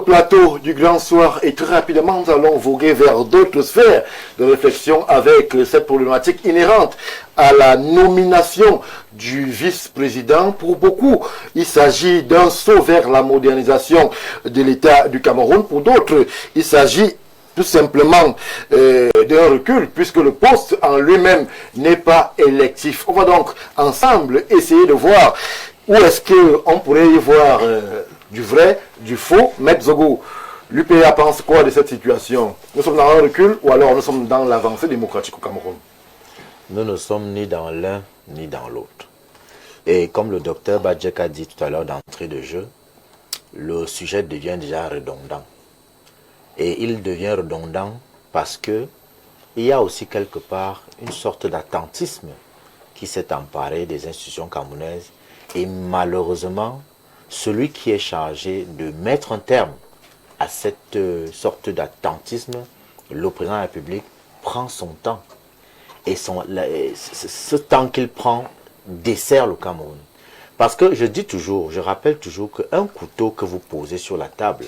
plateau du Grand Soir et très rapidement nous allons voguer vers d'autres sphères de réflexion avec cette problématique inhérente à la nomination du vice-président. Pour beaucoup, il s'agit d'un saut vers la modernisation de l'État du Cameroun. Pour d'autres, il s'agit tout simplement d'un recul puisque le poste en lui-même n'est pas électif. On va donc ensemble essayer de voir où est-ce qu'on pourrait y voir du vrai, du faux. Maître Zogo, l'UPA pense quoi de cette situation? Nous sommes dans un recul ou alors nous sommes dans l'avancée démocratique au Cameroun? Nous ne sommes ni dans l'un ni dans l'autre. Et comme le docteur Badjek a dit tout à l'heure d'entrée de jeu, le sujet devient déjà redondant. Et il devient redondant parce que il y a aussi quelque part une sorte d'attentisme qui s'est emparé des institutions camerounaises. Et malheureusement, celui qui est chargé de mettre un terme à cette sorte d'attentisme, le président de la République, prend son temps. Et ce temps qu'il prend dessert le Cameroun. Parce que je rappelle toujours qu'un couteau que vous posez sur la table,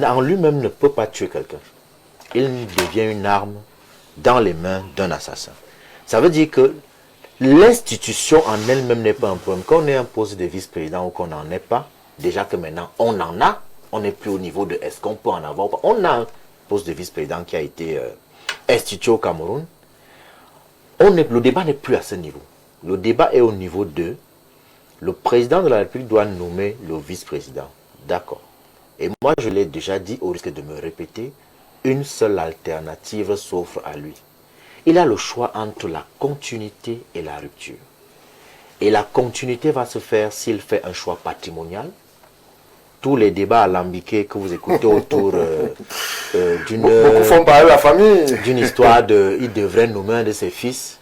en lui-même ne peut pas tuer quelqu'un. Il devient une arme dans les mains d'un assassin. Ça veut dire que l'institution en elle-même n'est pas un problème. Quand on est un poste de vice-président ou qu'on n'en est pas, déjà que maintenant on en a, on n'est plus au niveau de est-ce qu'on peut en avoir ou pas. On a un poste de vice-président qui a été institué au Cameroun. Le débat n'est plus à ce niveau. Le débat est au niveau de le président de la République doit nommer le vice-président. D'accord. Et moi je l'ai déjà dit au risque de me répéter, une seule alternative s'offre à lui. Il a le choix entre la continuité et la rupture. Et la continuité va se faire s'il fait un choix patrimonial. Tous les débats alambiqués que vous écoutez autour d'une... Beaucoup font parler la famille. D'une histoire de... Il devrait nommer un de ses fils.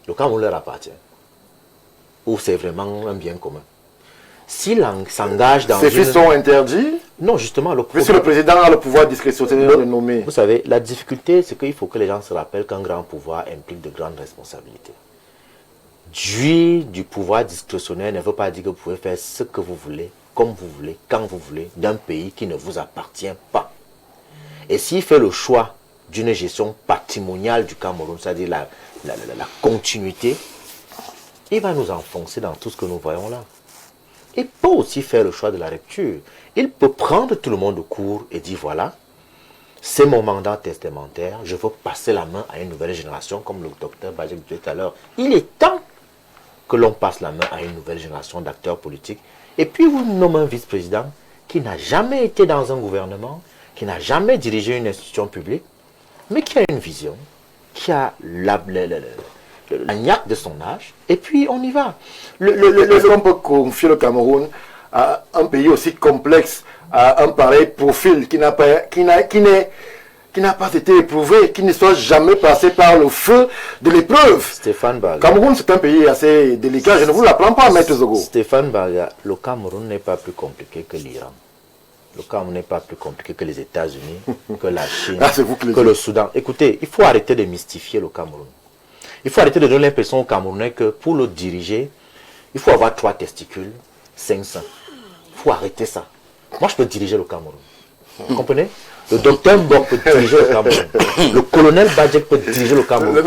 Le Cameroun leur appartient. Ou c'est vraiment un bien commun. S'il s'engage dans... Ces fils sont interdits? Non, justement, puisque le président a le pouvoir discrétionnaire de le nommer. Vous savez, la difficulté, c'est qu'il faut que les gens se rappellent qu'un grand pouvoir implique de grandes responsabilités. Jouir du pouvoir discrétionnaire ne veut pas dire que vous pouvez faire ce que vous voulez, comme vous voulez, quand vous voulez, d'un pays qui ne vous appartient pas. Et s'il fait le choix d'une gestion patrimoniale du Cameroun, c'est-à-dire la continuité, il va nous enfoncer dans tout ce que nous voyons là. Il peut aussi faire le choix de la rupture. Il peut prendre tout le monde au court et dire voilà, c'est mon mandat testamentaire, je veux passer la main à une nouvelle génération, comme le docteur Badjek disait tout à l'heure. Il est temps que l'on passe la main à une nouvelle génération d'acteurs politiques. Et puis vous nommez un vice-président qui n'a jamais été dans un gouvernement, qui n'a jamais dirigé une institution publique, mais qui a une vision, qui a la niaque de son âge, et puis on y va. Est-ce qu'on peut confier le Cameroun à un pays aussi complexe, à un pareil profil qui n'a pas été éprouvé, qui ne soit jamais passé par le feu de l'épreuve? Stéphane Baga. Cameroun, c'est un pays assez délicat, je ne vous l'apprends pas, Maître Zogo. Stéphane Baga, le Cameroun n'est pas plus compliqué que l'Iran. Le Cameroun n'est pas plus compliqué que les États-Unis, que la Chine, que le Soudan. Écoutez, il faut arrêter de mystifier le Cameroun. Il faut arrêter de donner l'impression aux Camerounais que pour le diriger, il faut avoir 3 testicules, 5 seins. Il faut arrêter ça. Moi, je peux diriger le Cameroun. Vous comprenez? Le docteur Mbok peut diriger le Cameroun. Le colonel Badjek peut diriger le Cameroun.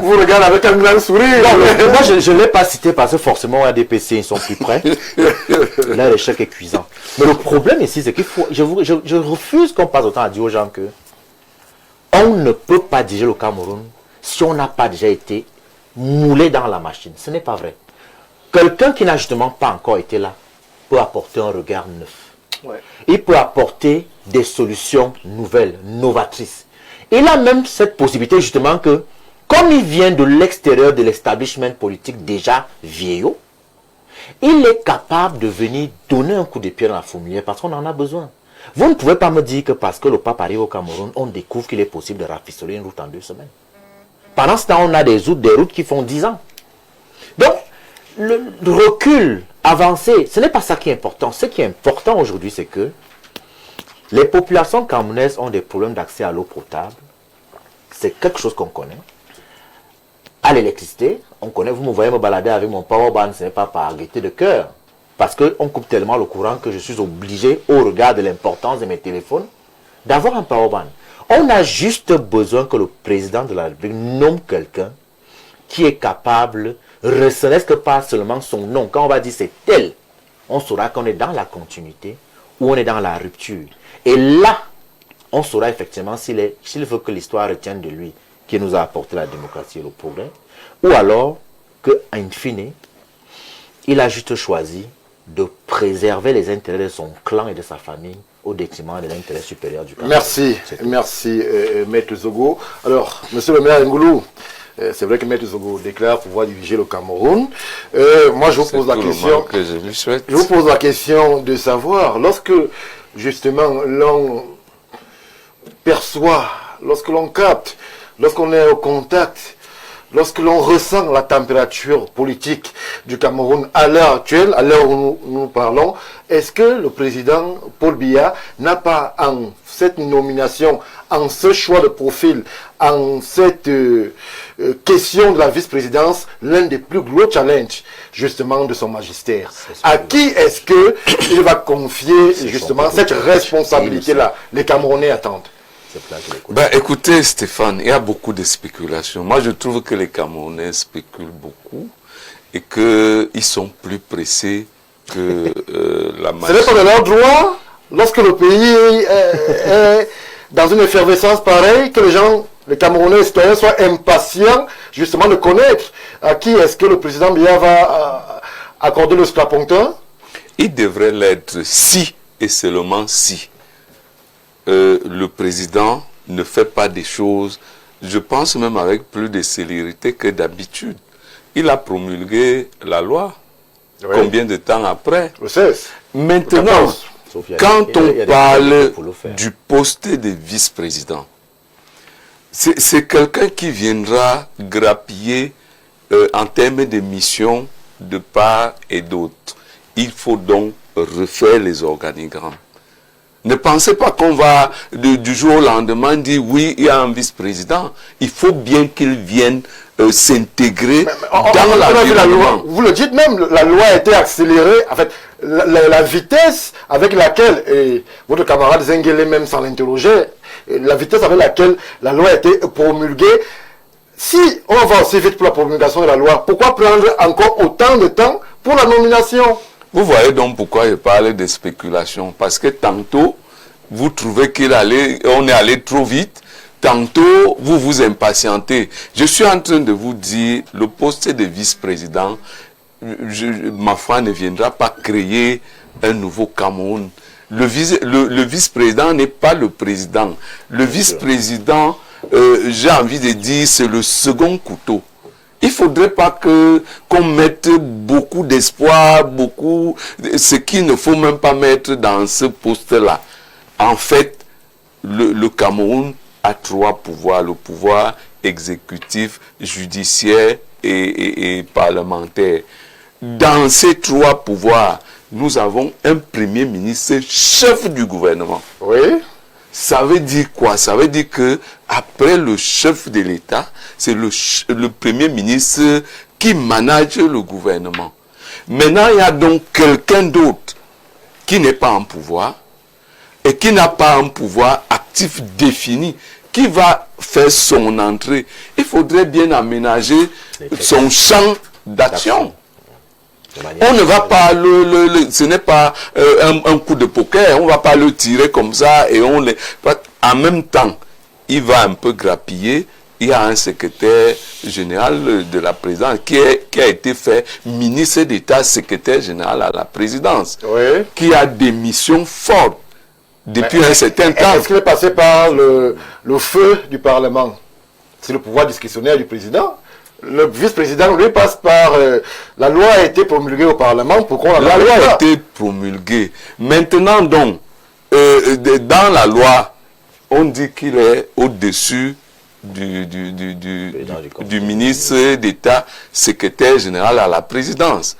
Vous regardez avec un grand sourire. Non, moi, je ne l'ai pas cité parce que forcément, à ADPC, ils sont plus près. Là, l'échec est cuisant. Mais le problème ici, c'est qu'il faut... Je refuse qu'on passe autant à dire aux gens que on ne peut pas diriger le Cameroun si on n'a pas déjà été moulé dans la machine. Ce n'est pas vrai. Quelqu'un qui n'a justement pas encore été là peut apporter un regard neuf. Ouais. Il peut apporter des solutions nouvelles, novatrices. Il a même cette possibilité justement que, comme il vient de l'extérieur de l'establishment politique déjà vieillot, il est capable de venir donner un coup de pied dans la fourmilière parce qu'on en a besoin. Vous ne pouvez pas me dire que parce que le pape arrive au Cameroun, on découvre qu'il est possible de rafistoler une route en 2 semaines. Pendant ce temps, on a des routes qui font 10 ans. Donc, le recul avancé, ce n'est pas ça qui est important. Ce qui est important aujourd'hui, c'est que les populations camerounaises ont des problèmes d'accès à l'eau potable. C'est quelque chose qu'on connaît. À l'électricité, on connaît, vous me voyez me balader avec mon powerbank, ce n'est pas par gaieté de cœur. parce qu'on coupe tellement le courant que je suis obligé, au regard de l'importance de mes téléphones, d'avoir un powerbank. On a juste besoin que le président de la République nomme quelqu'un qui est capable, reconnaisse que pas seulement son nom. Quand on va dire c'est tel, on saura qu'on est dans la continuité ou on est dans la rupture. Et là, on saura effectivement s'il veut que l'histoire retienne de lui, qui nous a apporté la démocratie et le progrès, ou alors que, in fine, il a juste choisi de préserver les intérêts de son clan et de sa famille au détriment de l'intérêt supérieur du Cameroun. Merci, Maître Zogo. Alors, Monsieur le maire Ngoulou, c'est vrai que Maître Zogo déclare pouvoir diriger le Cameroun. Moi, je vous pose la question. Que je lui souhaite. Je vous pose la question de savoir, lorsque justement l'on perçoit, lorsque l'on capte, lorsqu'on est au contact, lorsque l'on ressent la température politique du Cameroun à l'heure actuelle, à l'heure où nous parlons, est-ce que le président Paul Biya n'a pas en cette nomination, en ce choix de profil, en cette question de la vice-présidence, l'un des plus gros challenges justement de son magistère? À qui est-ce qu'il va confier justement cette responsabilité-là? Les Camerounais attendent. Ben, écoutez Stéphane, il y a beaucoup de spéculations. Moi je trouve que les Camerounais spéculent beaucoup et qu'ils sont plus pressés que la Ce n'est pas de leur droit, lorsque le pays est dans une effervescence pareille, que les Camerounais citoyens soient impatients justement de connaître à qui est-ce que le président Biya va accorder le strapontin. Il devrait l'être si et seulement si le président ne fait pas des choses, je pense même avec plus de célérité que d'habitude. Il a promulgué la loi. Oui. Combien de temps après? Le 16. Maintenant, quand on parle du poste de vice-président, c'est quelqu'un qui viendra grappiller en termes de mission de part et d'autre. Il faut donc refaire les organigrammes. Ne pensez pas qu'on va du jour au lendemain dire oui, il y a un vice-président. Il faut bien qu'il vienne s'intégrer dans la loi. Vous le dites même, la loi a été accélérée. En fait, la vitesse avec laquelle, et votre camarade Zengele même sans l'interroger, la vitesse avec laquelle la loi a été promulguée, si on va aussi vite pour la promulgation de la loi, pourquoi prendre encore autant de temps pour la nomination? Vous voyez donc pourquoi je parle de spéculation. Parce que tantôt, vous trouvez on est allé trop vite. Tantôt, vous vous impatientez. Je suis en train de vous dire, le poste de vice-président, ma foi, ne viendra pas créer un nouveau Cameroun. Le vice-président n'est pas le président. Le vice-président, j'ai envie de dire, c'est le second couteau. Il ne faudrait pas qu'on mette beaucoup d'espoir, ce qu'il ne faut même pas mettre dans ce poste-là. En fait, le Cameroun a trois pouvoirs, le pouvoir exécutif, judiciaire et parlementaire. Dans ces trois pouvoirs, nous avons un premier ministre, chef du gouvernement. Oui. Ça veut dire quoi? Ça veut dire que après le chef de l'État, c'est le premier ministre qui manage le gouvernement. Maintenant, il y a donc quelqu'un d'autre qui n'est pas en pouvoir et qui n'a pas un pouvoir actif défini, qui va faire son entrée. Il faudrait bien aménager son champ d'action. On ne va pas ce n'est pas un coup de poker, on ne va pas le tirer comme ça et en même temps, il va un peu grappiller. Il y a un secrétaire général de la présidence qui a été fait ministre d'État, secrétaire général à la présidence, oui, qui a des missions fortes depuis un certain temps. Est-ce qu'il est passé par le feu du Parlement? C'est le pouvoir discrétionnaire du président. Le vice-président, lui, passe par... la loi a été promulguée au Parlement. Pourquoi la loi a été promulguée. Maintenant, donc, dans la loi, on dit qu'il est au-dessus du ministre d'État, secrétaire général à la présidence.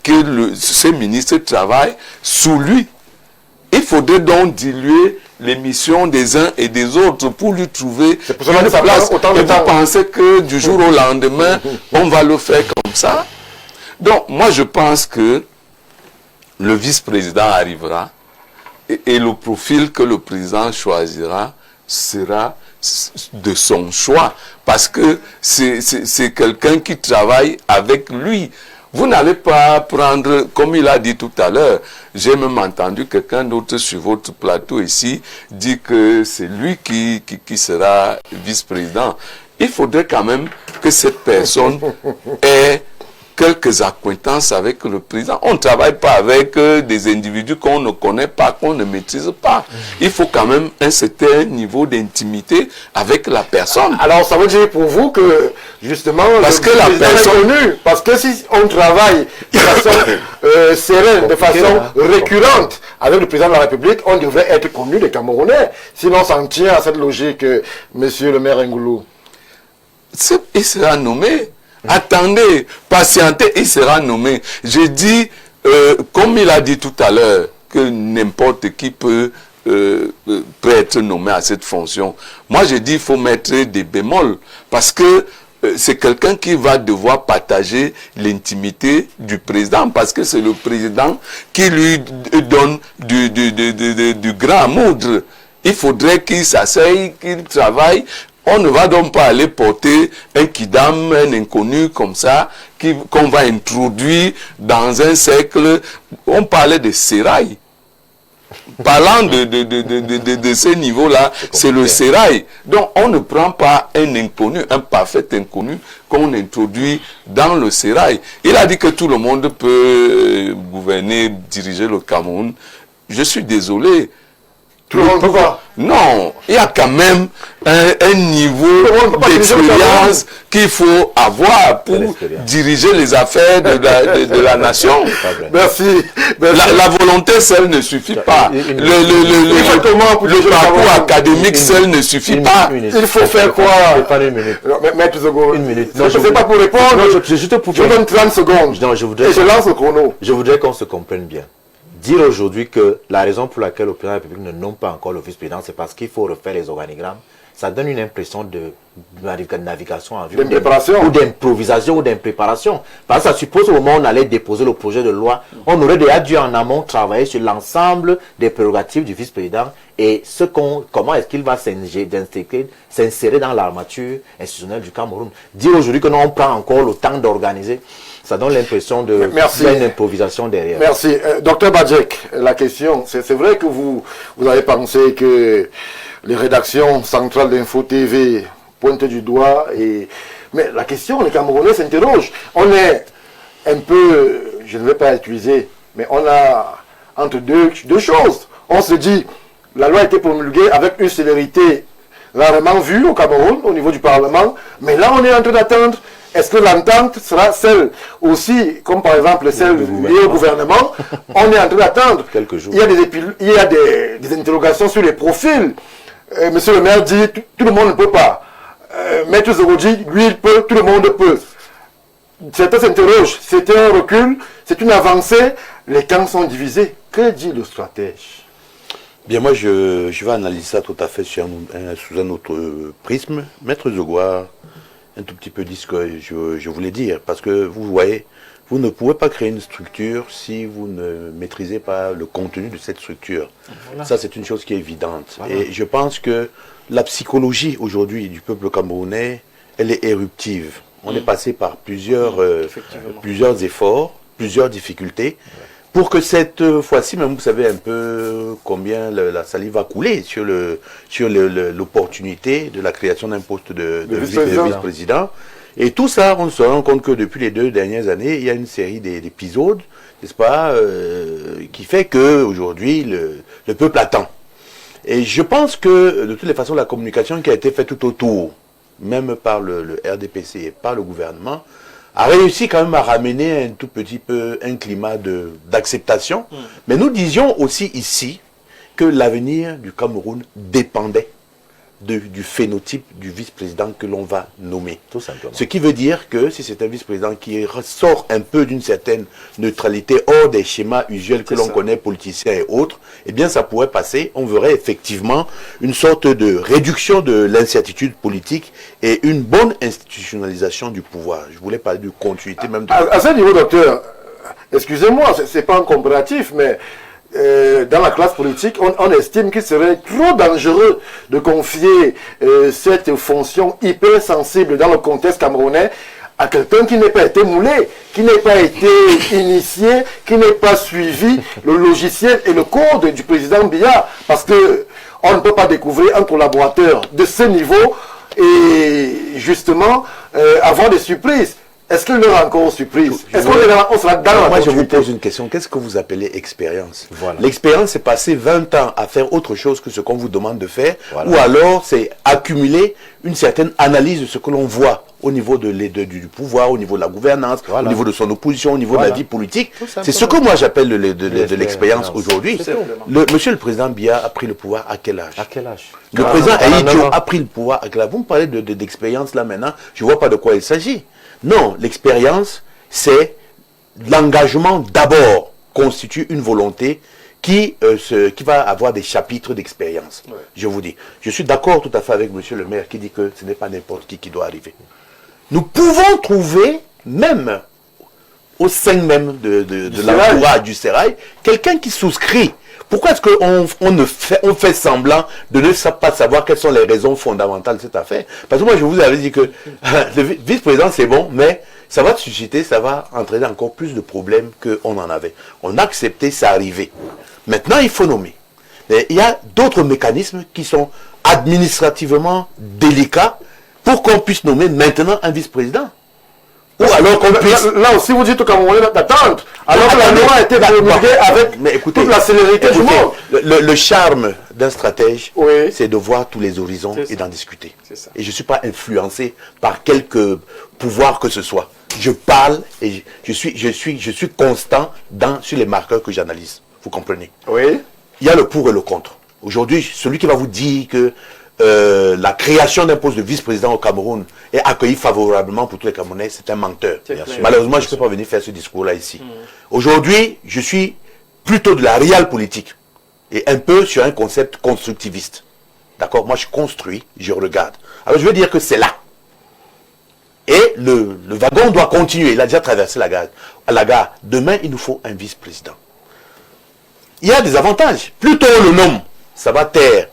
Que ce ministre travaille sous lui. Il faudrait donc diluer les missions des uns et des autres pour lui trouver une place. Et vous pensez que du jour au lendemain, on va le faire comme ça? Donc, moi, je pense que le vice-président arrivera et le profil que le président choisira sera de son choix, parce que c'est quelqu'un qui travaille avec lui. Vous n'allez pas prendre, comme il a dit tout à l'heure, j'ai même entendu quelqu'un d'autre sur votre plateau ici dire que c'est lui qui sera vice-président. Il faudrait quand même que cette personne ait quelques acquaintances avec le président. On ne travaille pas avec des individus qu'on ne connaît pas, qu'on ne maîtrise pas. Il faut quand même un certain niveau d'intimité avec la personne. Alors, ça veut dire pour vous que, justement, parce que la personne est connue, parce que si on travaille de façon sereine, de façon récurrente avec le président de la République, on devrait être connu des Camerounais. Sinon, on s'en tient à cette logique, monsieur le maire Ngoulou. Il sera nommé. Attendez, patientez, il sera nommé. Je dis, comme il a dit tout à l'heure, que n'importe qui peut être nommé à cette fonction. Moi, je dis, il faut mettre des bémols, parce que c'est quelqu'un qui va devoir partager l'intimité du président, parce que c'est le président qui lui donne du grand moudre. Il faudrait qu'il s'asseye, qu'il travaille. On ne va donc pas aller porter un kidam, un inconnu comme ça, qu'on va introduire dans un cercle. On parlait de sérail. Parlant de ce niveau-là, c'est le sérail. Donc on ne prend pas un inconnu, un parfait inconnu, qu'on introduit dans le sérail. Il a dit que tout le monde peut gouverner, diriger le Cameroun. Je suis désolé. Tout le monde peut pas. Non, il y a quand même un niveau d'expérience qu'il faut avoir pour diriger les affaires de la nation. Merci. La volonté seule ne suffit pas. Le parcours académique seul ne suffit pas. Il faut faire quoi? Maître Zogo. Une minute. Non, je ne sais pas pour répondre. Non, je donne 30 secondes. Non, et je lance le chrono. Je voudrais qu'on se comprenne bien. Dire aujourd'hui que la raison pour laquelle le président de la République ne nomme pas encore le vice-président, c'est parce qu'il faut refaire les organigrammes. Ça donne une impression de navigation en vue, ou d'improvisation ou d'impréparation. Parce que ça suppose au moment où on allait déposer le projet de loi, on aurait déjà dû en amont travailler sur l'ensemble des prérogatives du vice-président et comment est-ce qu'il va s'insérer dans l'armature institutionnelle du Cameroun. Dire aujourd'hui que non, on prend encore le temps d'organiser, ça donne l'impression de qu'il y a une improvisation derrière. Merci. Docteur Badjek, la question, c'est vrai que vous avez pensé que les rédactions centrales d'Info TV pointent du doigt, mais la question, les Camerounais s'interrogent. On est un peu, je ne vais pas utiliser, mais on a entre deux choses. On se dit, la loi a été promulguée avec une sévérité rarement vue au Cameroun, au niveau du Parlement, mais là on est en train d'attendre. Est-ce que l'entente sera celle aussi, comme par exemple celle liée au gouvernement? On est en train d'attendre. Quelques jours. Il y a des interrogations sur les profils. Monsieur le maire dit, tout le monde ne peut pas. Maître Zogo dit, lui il peut, tout le monde peut. Certains s'interrogent, c'est un recul, c'est une avancée, les camps sont divisés. Que dit le stratège? Bien, moi je vais analyser ça tout à fait sous un autre prisme. Maître Zogo a un tout petit peu dit ce que je voulais dire, parce que vous voyez, vous ne pouvez pas créer une structure si vous ne maîtrisez pas le contenu de cette structure. Voilà. Ça, c'est une chose qui est évidente. Voilà. Et je pense que la psychologie aujourd'hui du peuple camerounais, elle est éruptive. On est passé par plusieurs efforts, plusieurs difficultés, pour que cette fois-ci, même vous savez un peu combien la salive va couler sur l'opportunité de la création d'un poste de vice-président. Et tout ça, on se rend compte que depuis les 2 dernières années, il y a une série d'épisodes, n'est-ce pas, qui fait qu'aujourd'hui, le peuple attend. Et je pense que, de toutes les façons, la communication qui a été faite tout autour, même par le RDPC et par le gouvernement, a réussi quand même à ramener un tout petit peu un climat d'acceptation. Mais nous disions aussi ici que l'avenir du Cameroun dépendait du phénotype du vice-président que l'on va nommer. Tout simplement. Ce qui veut dire que si c'est un vice-président qui sort un peu d'une certaine neutralité hors des schémas usuels que l'on connaît, politiciens et autres, eh bien ça pourrait passer. On verrait effectivement une sorte de réduction de l'incertitude politique et une bonne institutionnalisation du pouvoir. Je voulais parler de continuité même. À ce niveau, docteur, excusez-moi, c'est pas un comparatif, mais dans la classe politique, on estime qu'il serait trop dangereux de confier cette fonction hyper sensible dans le contexte camerounais à quelqu'un qui n'ait pas été moulé, qui n'ait pas été initié, qui n'ait pas suivi le logiciel et le code du président Biya. Parce que on ne peut pas découvrir un collaborateur de ce niveau et justement avoir des surprises. Est-ce qu'il y aura encore surprise? Est-ce qu'on sera dans la Moi, je vous pose une question. Qu'est-ce que vous appelez expérience? L'expérience, c'est passer 20 ans à faire autre chose que ce qu'on vous demande de faire, ou alors c'est accumuler une certaine analyse de ce que l'on voit au niveau du pouvoir, au niveau de la gouvernance, au niveau de son opposition, au niveau de la vie politique. C'est ce que moi j'appelle de l'expérience aujourd'hui. Monsieur le président Biya a pris le pouvoir à quel âge? À quel âge? Le président Ahidjo a pris le pouvoir à quel âge? Vous me parlez d'expérience là maintenant, je ne vois pas de quoi il s'agit. Non, l'expérience, c'est l'engagement d'abord constitue une volonté qui va avoir des chapitres d'expérience. Ouais. Je vous dis, je suis d'accord tout à fait avec monsieur le maire qui dit que ce n'est pas n'importe qui doit arriver. Nous pouvons trouver, même au sein même de l'entourage du Sérail, quelqu'un qui souscrit. Pourquoi est-ce qu'on fait semblant de ne pas savoir quelles sont les raisons fondamentales de cette affaire? Parce que moi, je vous avais dit que le vice-président, c'est bon, mais ça va susciter, ça va entraîner encore plus de problèmes qu'on en avait. On a accepté, ça arrivait. Maintenant, il faut nommer. Mais il y a d'autres mécanismes qui sont administrativement délicats pour qu'on puisse nommer maintenant un vice-président. Ou alors qu'on puisse... Là aussi, vous dites au Camerounais d'attendre. Alors que la loi a été promulguée avec toute la célérité du monde. Le charme d'un stratège, c'est de voir tous les horizons et d'en discuter. Et je ne suis pas influencé par quelque pouvoir que ce soit. Je parle et je suis constant sur les marqueurs que j'analyse. Vous comprenez? Oui. Il y a le pour et le contre. Aujourd'hui, celui qui va vous dire que la création d'un poste de vice-président au Cameroun est accueillie favorablement pour tous les Camerounais, c'est un menteur. Malheureusement, je ne peux pas venir faire ce discours-là ici. Aujourd'hui, je suis plutôt de la réelle politique et un peu sur un concept constructiviste. D'accord? Moi, je construis, je regarde. Alors, je veux dire que c'est là. Et le wagon doit continuer. Il a déjà traversé la gare. Demain, il nous faut un vice-président. Il y a des avantages. Plus tôt on le nomme, ça va taire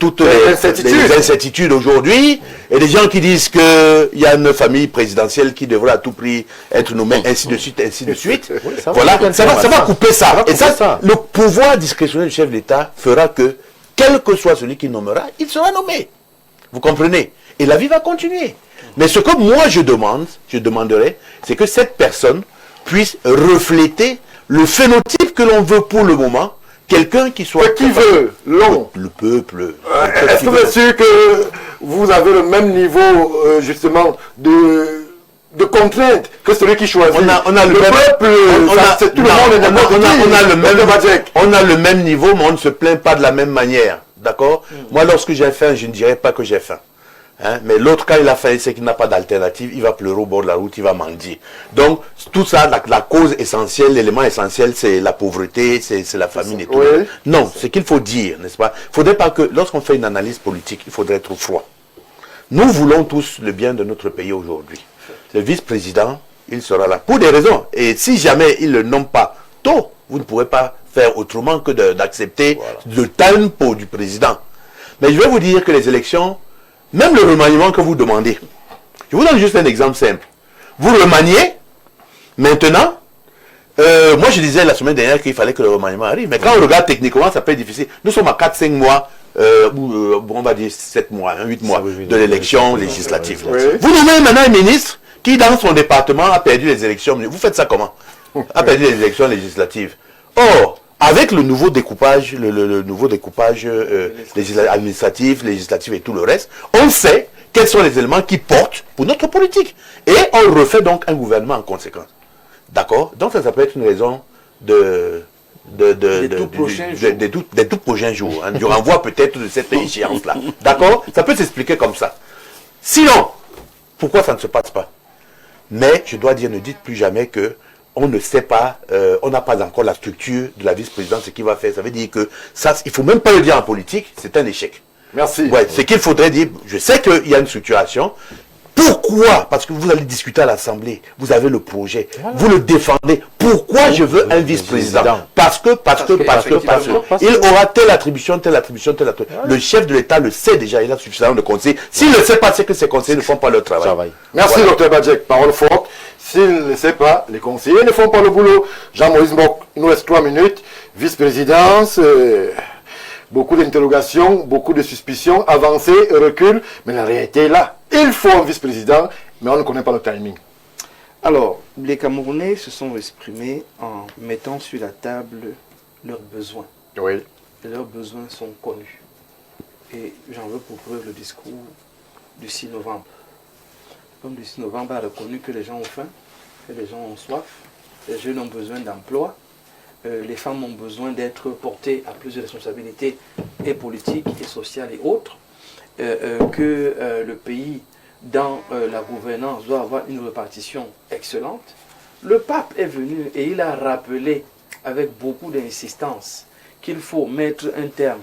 toutes les incertitudes aujourd'hui, et des gens qui disent qu'il y a une famille présidentielle qui devrait à tout prix être nommée, ainsi de suite, ainsi de suite. Voilà, ça va couper ça. Et ça, le pouvoir discrétionnaire du chef d'État fera que, quel que soit celui qui nommera, il sera nommé. Vous comprenez? Et la vie va continuer. Mais ce que moi je demanderais, c'est que cette personne puisse refléter le phénotype que l'on veut pour le moment. Quelqu'un qui soit... Qui veut? L'on. Le peuple. Est-ce que vous êtes sûr que vous avez le même niveau, justement, de contrainte que celui qui choisit? On a le peuple, on a le même niveau, mais on ne se plaint pas de la même manière. D'accord? Moi, lorsque j'ai faim, je ne dirais pas que j'ai faim. Hein? Mais l'autre, quand il a faim, c'est qu'il n'a pas d'alternative, il va pleurer au bord de la route, il va mendier. Donc, tout ça, la cause essentielle, l'élément essentiel, c'est la pauvreté, c'est la famine et tout. Oui. Non, ce qu'il faut dire, n'est-ce pas? Il ne faudrait pas que, lorsqu'on fait une analyse politique, il faudrait être froid. Nous voulons tous le bien de notre pays aujourd'hui. Le vice-président, il sera là pour des raisons. Et si jamais il ne le nomme pas tôt, vous ne pourrez pas faire autrement que d'accepter le tempo du président. Mais je vais vous dire que les élections, même le remaniement que vous demandez, je vous donne juste un exemple simple. Vous remaniez, maintenant, moi je disais la semaine dernière qu'il fallait que le remaniement arrive, mais quand on regarde techniquement, ça peut être difficile. Nous sommes à 4-5 mois, on va dire 7 mois, 8 mois de l'élection législative. Oui. Vous nommez maintenant un ministre qui, dans son département, a perdu les élections. Vous faites ça comment? A perdu les élections législatives. Or, avec le nouveau découpage, le nouveau découpage administratif, législatif et tout le reste, on sait quels sont les éléments qui portent pour notre politique. Et on refait donc un gouvernement en conséquence. D'accord? Donc ça peut être une raison des tout prochains jours. Hein, du renvoi peut-être de cette échéance-là. D'accord? Ça peut s'expliquer comme ça. Sinon, pourquoi ça ne se passe pas? Mais je dois dire, ne dites plus jamais que on ne sait pas, on n'a pas encore la structure de la vice-présidence, ce qu'il va faire. Ça veut dire que ça, il ne faut même pas le dire en politique, c'est un échec. Merci. Ouais, ce qu'il faudrait dire, je sais qu'il y a une structuration, Pourquoi? Parce que vous allez discuter à l'Assemblée, vous avez le projet, vous le défendez. Pourquoi je veux un vice-président? Parce que, il aura telle attribution, telle attribution, telle attribution. Le chef de l'État le sait déjà, il a suffisamment de conseillers. S'il ne sait pas, c'est que ses conseillers ne font pas leur travail. Merci, Dr Badjek. Parole forte. S'il ne sait pas, les conseillers ne font pas le boulot. Jean-Maurice Mbok, il nous reste 3 minutes. Vice-présidence, beaucoup d'interrogations, beaucoup de suspicions, avancées, recul. Mais la réalité est là. Il faut un vice-président, mais on ne connaît pas le timing. Alors, les Camerounais se sont exprimés en mettant sur la table leurs besoins. Oui. Et leurs besoins sont connus. Et j'en veux pour preuve le discours du 6 novembre. Comme le 6 novembre a reconnu que les gens ont faim, que les gens ont soif, les jeunes ont besoin d'emploi, les femmes ont besoin d'être portées à plus de responsabilités et politiques et sociales et autres, que le pays, dans la gouvernance, doit avoir une répartition excellente. Le pape est venu et il a rappelé avec beaucoup d'insistance qu'il faut mettre un terme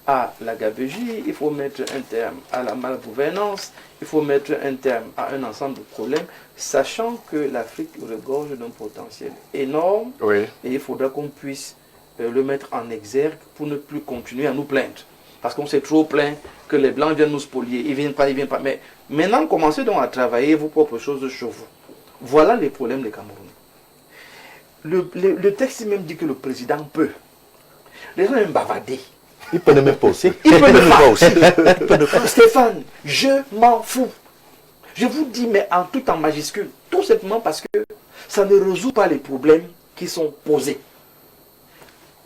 à la gabegie, il faut mettre un terme à la malgouvernance, il faut mettre un terme à un ensemble de problèmes, sachant que l'Afrique regorge d'un potentiel énorme, oui. Et il faudra qu'on puisse le mettre en exergue pour ne plus continuer à nous plaindre. Parce qu'on s'est trop plaint que les Blancs viennent nous spolier, ils viennent pas. Mais maintenant, commencez donc à travailler vos propres choses chez vous. Voilà les problèmes des Camerounais. Le texte même dit que le président peut. Les gens aiment bavarder. Il peut ne même pas aussi. Il peut ne pas. Stéphane, je m'en fous. Je vous dis, mais en tout en majuscule. Tout simplement parce que ça ne résout pas les problèmes qui sont posés.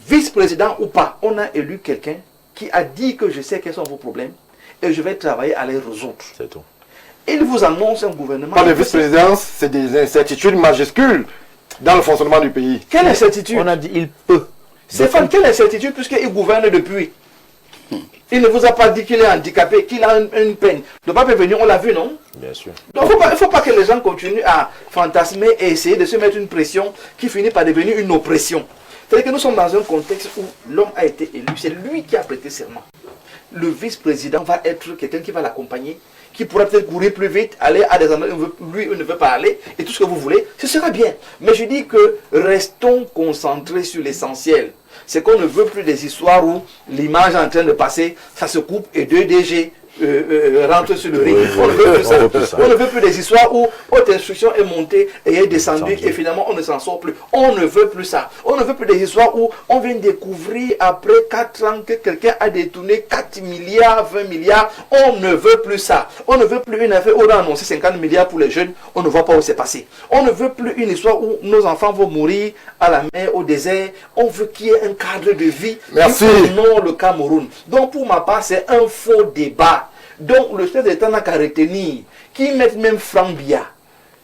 Vice-président ou pas, on a élu quelqu'un qui a dit que je sais quels sont vos problèmes et je vais travailler à les résoudre. C'est tout. Il vous annonce un gouvernement... Pas de vice-présidence, c'est des incertitudes majuscules dans le fonctionnement du pays. Quelle incertitude? On a dit il peut. Stéphane, quelle incertitude puisqu'il gouverne depuis? Il ne vous a pas dit qu'il est handicapé, qu'il a une peine. Le pape est venu, on l'a vu, non? Bien sûr. Donc il ne faut pas que les gens continuent à fantasmer et essayer de se mettre une pression qui finit par devenir une oppression. C'est-à-dire que nous sommes dans un contexte où l'homme a été élu, c'est lui qui a prêté serment. Le vice-président va être quelqu'un qui va l'accompagner, qui pourra peut-être courir plus vite, aller à des endroits où lui ne veut pas aller, et tout ce que vous voulez, ce sera bien. Mais je dis que restons concentrés sur l'essentiel. C'est qu'on ne veut plus des histoires où l'image est en train de passer, ça se coupe et 2 DG rentrent sur le ring. On ne veut plus ça. On ne veut plus des histoires où haute instruction est montée et est descendue et finalement on ne s'en sort plus. On ne veut plus ça. On ne veut plus des histoires où on vient découvrir après 4 ans que quelqu'un a détourné 4 milliards, 20 milliards. On ne veut plus ça. On ne veut plus une affaire où on a annoncé 50 milliards pour les jeunes. On ne voit pas où c'est passé. On ne veut plus une histoire où nos enfants vont mourir à la mer, au désert. On veut qu'il y ait un cadre de vie. Merci. Non, le Cameroun. Donc pour ma part, c'est un faux débat. Donc le chef d'État n'a qu'à retenir qu'il mette même Franck Biya,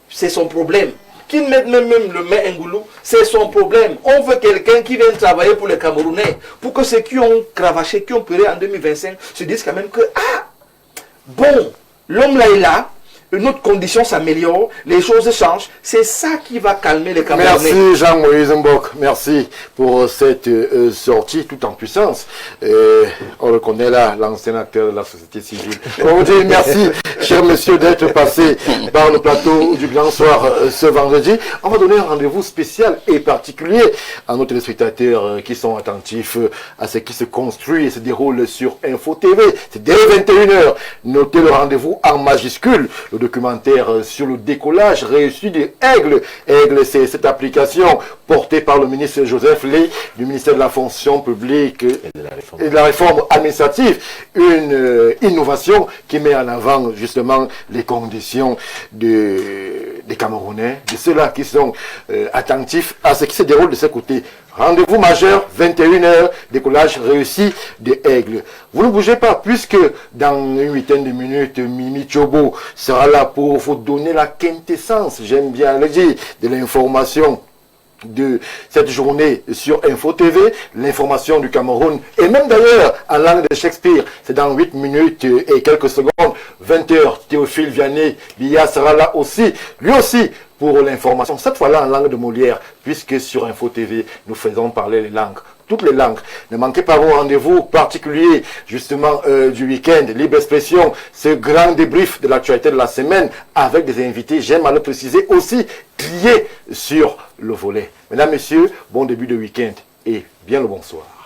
c'est son problème. Qu'il mette même le maire Ngoulou, c'est son problème. On veut quelqu'un qui vienne travailler pour les Camerounais, pour que ceux qui ont cravaché, qui ont pleuré en 2025, se disent quand même que, ah, bon, l'homme là est là, notre condition s'améliore, les choses changent. C'est ça qui va calmer les Camerounais. Merci Jean-Maurice Mbok, merci pour cette sortie tout en puissance. On reconnaît là l'ancien acteur de la société civile. On vous dit merci, cher monsieur, d'être passé par le plateau du Grand Soir ce vendredi. On va donner un rendez-vous spécial et particulier à nos téléspectateurs qui sont attentifs à ce qui se construit et se déroule sur Info TV. C'est dès 21h. Notez le rendez-vous en majuscule. Le documentaire sur le décollage réussi de Aigle. Aigle, c'est cette application portée par le ministre Joseph Lé du ministère de la fonction publique et de la réforme administrative. Une innovation qui met en avant justement les conditions des Camerounais, de ceux-là qui sont attentifs à ce qui se déroule de ce côté. Rendez-vous majeur, 21h, décollage réussi de Aigle. Vous ne bougez pas, puisque dans une huitaine de minutes, Mimi Tchobo sera là pour vous donner la quintessence, j'aime bien le dire, de l'information de cette journée sur Info TV, l'information du Cameroun, et même d'ailleurs en langue de Shakespeare. C'est dans 8 minutes et quelques secondes, 20h, Théophile Vianney Biya sera là aussi, lui aussi, pour l'information, cette fois-là en langue de Molière, puisque sur Info TV, nous faisons parler les langues. toutes les langues. Ne manquez pas vos rendez-vous particuliers, justement, du week-end, Libre Expression, ce grand débrief de l'actualité de la semaine, avec des invités, j'aime à le préciser, aussi triés sur le volet. Mesdames, Messieurs, bon début de week-end et bien le bonsoir.